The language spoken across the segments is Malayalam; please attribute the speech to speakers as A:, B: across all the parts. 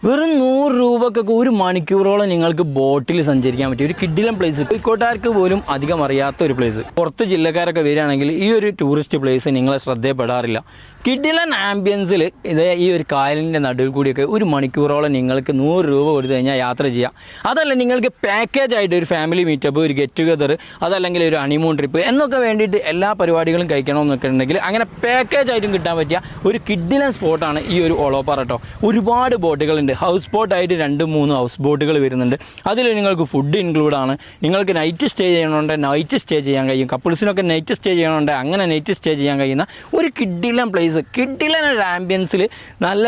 A: വെറും 100 രൂപക്കൊക്കെ ഒരു മണിക്കൂറോളം നിങ്ങൾക്ക് ബോട്ടിൽ സഞ്ചരിക്കാൻ പറ്റിയ ഒരു കിഡിലൻ പ്ലേസ്. കോഴിക്കോട്ടുകാർക്ക് പോലും അധികം അറിയാത്ത ഒരു പ്ലേസ്. പുറത്ത് ജില്ലക്കാരൊക്കെ വരികയാണെങ്കിൽ ഈ ഒരു ടൂറിസ്റ്റ് പ്ലേസ് നിങ്ങളെ ശ്രദ്ധയപ്പെടാറില്ല. കിഡിലൻ ആംബിയൻസിൽ ഈ ഒരു കായലിൻ്റെ നടുവിൽ കൂടിയൊക്കെ ഒരു മണിക്കൂറോളം നിങ്ങൾക്ക് 100 രൂപ കൊടുത്തു കഴിഞ്ഞാൽ യാത്ര ചെയ്യാം. അതല്ല നിങ്ങൾക്ക് പാക്കേജ് ആയിട്ട് ഒരു ഫാമിലി മീറ്റപ്പ്, ഒരു ഗെറ്റ് ടുഗദർ, അതല്ലെങ്കിൽ ഒരു ഹണിമൂൺ ട്രിപ്പ് എന്നൊക്കെ വേണ്ടിയിട്ട് എല്ലാ പരിപാടികളും കഴിക്കണമെന്നൊക്കെ ഉണ്ടെങ്കിൽ അങ്ങനെ പാക്കേജ് ആയിട്ടും കിട്ടാൻ പറ്റിയ ഒരു കിഡിലൻ സ്പോട്ടാണ് ഈ ഒരു ഒളോപ്പാറ കേട്ടോ. ഒരുപാട് ബോട്ടുകളുണ്ട്. ഹൗസ് ബോട്ടായിട്ട് 2-3 ഹൗസ് ബോട്ടുകൾ വരുന്നുണ്ട്. അതിൽ നിങ്ങൾക്ക് ഫുഡ് ഇൻക്ലൂഡ് ആണ്. നിങ്ങൾക്ക് നൈറ്റ് സ്റ്റേ ചെയ്യണമെന്നുണ്ട് നൈറ്റ് സ്റ്റേ ചെയ്യാൻ കഴിയും. കപ്പിൾസിനൊക്കെ നൈറ്റ് സ്റ്റേ ചെയ്യണമെന്നുണ്ട് അങ്ങനെ നൈറ്റ് സ്റ്റേ ചെയ്യാൻ കഴിയുന്ന ഒരു കിഡിലൻ പ്ലേസ്. കിഡിലൻ ഒരു ആംബിയൻസിൽ നല്ല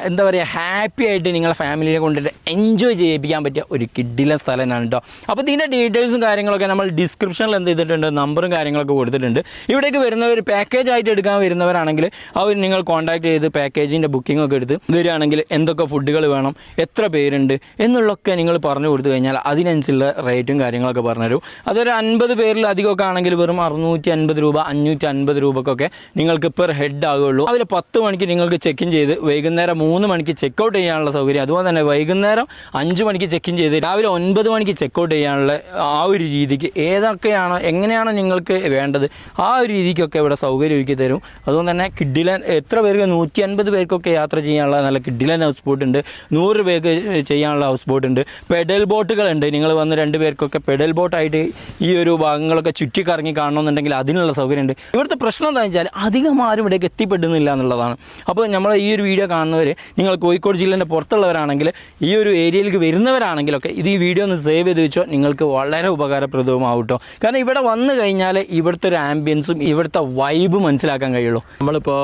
A: എന്താ പറയുക, ഹാപ്പി ആയിട്ട് നിങ്ങളെ ഫാമിലിയെ കൊണ്ടിട്ട് എൻജോയ് ചെയ്യിപ്പിക്കാൻ പറ്റിയ ഒരു കിഡിലൻ സ്ഥലമാണ് കേട്ടോ. അപ്പോൾ ഇതിൻ്റെ ഡീറ്റെയിൽസും കാര്യങ്ങളൊക്കെ നമ്മൾ ഡിസ്ക്രിപ്ഷനിൽ എന്ത് ചെയ്തിട്ടുണ്ട്, നമ്പറും കാര്യങ്ങളൊക്കെ കൊടുത്തിട്ടുണ്ട്. ഇവിടേക്ക് വരുന്നവർ പാക്കേജ് ആയിട്ട് എടുക്കാൻ വരുന്നവരാണെങ്കിൽ അവർ നിങ്ങൾ കോൺടാക്ട് ചെയ്ത് പാക്കേജിൻ്റെ ബുക്കിംഗ് ഒക്കെ എടുത്ത് വരികയാണെങ്കിൽ എന്തൊക്കെ ഫുഡുകൾ വേണം, എത്ര പേരുണ്ട് എന്നുള്ളതൊക്കെ നിങ്ങൾ പറഞ്ഞു കൊടുത്തു കഴിഞ്ഞാൽ അതിനനുസരിച്ചുള്ള റേറ്റും കാര്യങ്ങളൊക്കെ പറഞ്ഞുതരും. അതൊരു 50 പേരിൽ അധികമൊക്കെ ആണെങ്കിൽ വെറും 650 രൂപ 550 രൂപക്കൊക്കെ നിങ്ങൾക്ക് പെർ ഹെഡ് ആകുള്ളൂ. രാവിലെ 10 മണിക്ക് നിങ്ങൾക്ക് ചെക്ക് ഇൻ ചെയ്ത് വൈകുന്നേരം 3 മണിക്ക് ചെക്ക് ഔട്ട് ചെയ്യാനുള്ള സൗകര്യം, അതുപോലെ തന്നെ വൈകുന്നേരം 5 മണിക്ക് ചെക്ക് ഇൻ ചെയ്ത് രാവിലെ 9 മണിക്ക് ചെക്ക് ഔട്ട് ചെയ്യാനുള്ള ആ ഒരു രീതിക്ക് ഏതൊക്കെയാണോ എങ്ങനെയാണോ നിങ്ങൾക്ക് വേണ്ടത് ആ ഒരു രീതിക്കൊക്കെ ഇവിടെ സൗകര്യം ഒരുക്കി തരും. അതുകൊണ്ട് തന്നെ കിഡിലൻ എത്ര പേർക്ക് 150 പേർക്കൊക്കെ യാത്ര ചെയ്യാനുള്ള നല്ല കിഡിലൻ ഹൗസ് ബോട്ട് ഉണ്ട്. 100 പേർക്ക് ചെയ്യാനുള്ള ഹൗസ് ബോട്ട് ഉണ്ട്. പെഡൽ ബോട്ടുകളുണ്ട്. നിങ്ങൾ വന്ന് 2 പേർക്കൊക്കെ പെഡൽ ബോട്ടായിട്ട് ഈ ഒരു ഭാഗങ്ങളൊക്കെ ചുറ്റിക്കറങ്ങി കാണണമെന്നുണ്ടെങ്കിൽ അതിനുള്ള സൗകര്യമുണ്ട്. ഇവിടുത്തെ പ്രശ്നം എന്താണെന്ന് വെച്ചാൽ അധികം ആരും ഇവിടേക്ക് എത്തിപ്പെടുന്നില്ല എന്നുള്ളതാണ്. അപ്പോൾ നമ്മൾ ഈ ഒരു വീഡിയോ കാണുന്നവർ നിങ്ങൾ കോഴിക്കോട് ജില്ലേൻ്റെ പുറത്തുള്ളവരാണെങ്കിൽ ഈ ഒരു ഏരിയയിലേക്ക് വരുന്നവരാണെങ്കിലൊക്കെ ഇത് ഈ വീഡിയോ ഒന്ന് സേവ് ചെയ്ത് വെച്ചോ, നിങ്ങൾക്ക് വളരെ ഉപകാരപ്രദവുമാവും കേട്ടോ. കാരണം ഇവിടെ വന്നു കഴിഞ്ഞാൽ ഇവിടുത്തെ ഒരു ആംബിയൻസും ഇവിടുത്തെ വൈബ് മനസ്സിലാക്കാൻ കഴിയുള്ളൂ.
B: നമ്മളിപ്പോൾ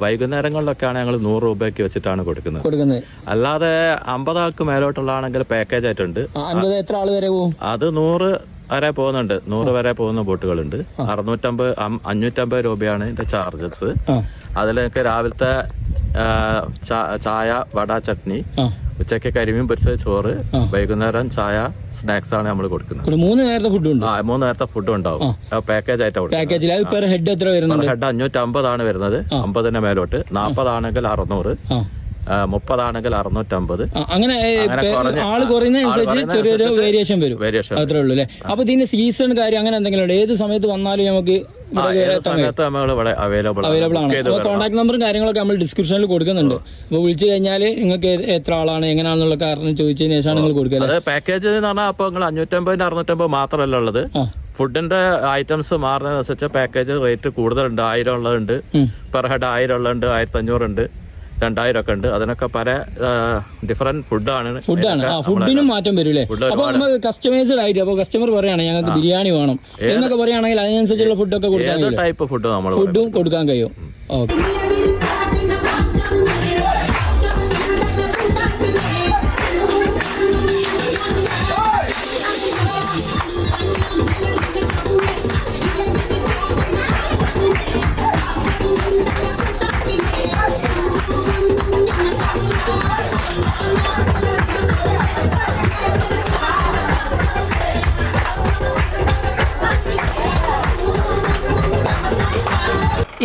B: വൈകുന്നേരങ്ങളിലൊക്കെയാണ് ഞങ്ങൾ 100 രൂപയ്ക്ക് വെച്ചിട്ടാണ് കൊടുക്കുന്നത്. അല്ലാതെ 50 ആൾക്ക് മേലോട്ടുള്ളതാണെങ്കിൽ പാക്കേജ് ആയിട്ടുണ്ട്.
A: എത്ര ആൾ വരെ പോകും?
B: അത് 100 വരെ പോകുന്നുണ്ട്. 100 വരെ പോകുന്ന ബോട്ടുകളുണ്ട്. 550 രൂപയാണ് ഇതിന്റെ ചാർജസ്. അതിലൊക്കെ രാവിലത്തെ ചായ, വട, ചട്നി, ഉച്ചയ്ക്ക് കരിമീൻ പൊരിച്ച ചോറ്, വൈകുന്നേരം ചായ, സ്നാക്സ് ആണ് നമ്മൾ കൊടുക്കുന്നത്.
A: 3 നേരത്തെ ഫുഡ് ഉണ്ട്.
B: 3 നേരത്തെ ഫുഡ് ഉണ്ടാവും. പാക്കേജ് ആയിട്ട്
A: ഹെഡ് ഹെഡ്
B: 550 ആണ് വരുന്നത്. 50 മേലോട്ട്. 40 ആണെങ്കിൽ 600, 30 ആണെങ്കിൽ 650.
A: അങ്ങനെ ആള് കുറയുന്നതനുസരിച്ച് ചെറിയൊരു വേരിയേഷൻ വരും. അത്രേ ഉള്ളൂ അല്ലേ? അപ്പൊ ഇതിന്റെ സീസൺ കാര്യം അങ്ങനെ എന്തെങ്കിലും ഉണ്ട്? ഏത് സമയത്ത് വന്നാലും നമുക്ക്
B: അവൈലബിൾ
A: ആണ്. കോൺടാക്ട് നമ്പറും കാര്യങ്ങളൊക്കെ നമ്മൾ ഡിസ്ക്രിപ്ഷനിൽ കൊടുക്കുന്നുണ്ട്. അപ്പൊ വിളിച്ചു കഴിഞ്ഞാൽ നിങ്ങൾക്ക് എത്ര ആളാണ് എങ്ങനെയാണെന്നുള്ള കാരണം ചോദിച്ചതിന് ശേഷമാണ് നിങ്ങൾ കൊടുക്കുന്നത്.
B: പാക്കേജ് എന്ന് പറഞ്ഞാൽ അപ്പൊ നിങ്ങൾ 550 650 മാത്രമല്ല ഉള്ളത്. ഫുഡിന്റെ ഐറ്റംസ് മാറുന്നതനുസരിച്ച് പാക്കേജ് റേറ്റ് കൂടുതലുണ്ട്. 1000 ഉള്ളതുണ്ട്, പെർ ഹെഡ് 1000 ഉള്ളതുണ്ട്, 1500 ഉണ്ട്, 2000 ഒക്കെ ഉണ്ട്. അതിനൊക്കെ പല ഡിഫറെന്റ് ഫുഡാണ്.
A: ഫുഡിനും മാറ്റം വരും അല്ലേ? അപ്പൊ നമുക്ക് കസ്റ്റമൈസ്ഡ് ആയിട്ട് അപ്പൊ കസ്റ്റമർ പറയുകയാണെങ്കിൽ ഞങ്ങൾക്ക് ബിരിയാണി വേണം എന്നൊക്കെ പറയുകയാണെങ്കിൽ അതിനനുസരിച്ചുള്ള ഫുഡൊക്കെ കൊടുക്കാൻ
B: ടൈപ്പ്
A: ഫുഡും കൊടുക്കാൻ കഴിയും. ഓക്കെ.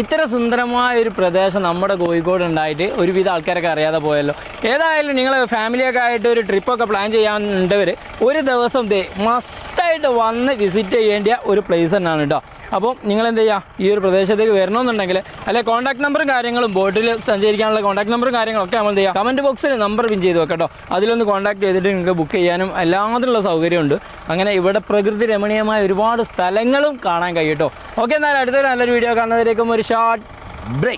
A: ഇത്ര സുന്ദരമായ ഒരു പ്രദേശം നമ്മുടെ കോഴിക്കോട് ഉണ്ടായിട്ട് ഒരുവിധ ആൾക്കാരൊക്കെ അറിയാതെ പോയല്ലോ. ഏതായാലും നിങ്ങൾ ഫാമിലിയൊക്കെ ആയിട്ട് ഒരു ട്രിപ്പൊക്കെ പ്ലാൻ ചെയ്യാനുണ്ടവർ ഒരു ദിവസം മസ്റ്റായിട്ട് വന്ന് വിസിറ്റ് ചെയ്യേണ്ട ഒരു പ്ലേസ് തന്നെയാണ് കേട്ടോ. അപ്പോൾ നിങ്ങൾ എന്ത് ചെയ്യുക, ഈ ഒരു പ്രദേശത്തേക്ക് വരണമെന്നുണ്ടെങ്കിൽ അല്ലെ കോൺടാക്ട് നമ്പറും കാര്യങ്ങളും ബോട്ടിൽ സഞ്ചരിക്കാനുള്ള കോൺടാക്ട് നമ്പറും കാര്യങ്ങളൊക്കെ നമ്മൾ എന്ത് ചെയ്യുക, കമൻറ്റ് ബോക്സിൽ നമ്പർ പിൻ ചെയ്ത് വെക്കട്ടോ. അതിലൊന്ന് കോൺടാക്ട് ചെയ്തിട്ട് നിങ്ങൾക്ക് ബുക്ക് ചെയ്യാനും എല്ലാത്തിനുള്ള സൗകര്യമുണ്ട്. അങ്ങനെ ഇവിടെ പ്രകൃതി രമണീയമായ ഒരുപാട് സ്ഥലങ്ങളും കാണാൻ കഴിയും കേട്ടോ. ഓക്കെ, എന്നാൽ അടുത്തൊരു നല്ലൊരു വീഡിയോ കാണുന്നതിലേക്കും ഒരു ഷോർട്ട് ബ്രേക്ക്.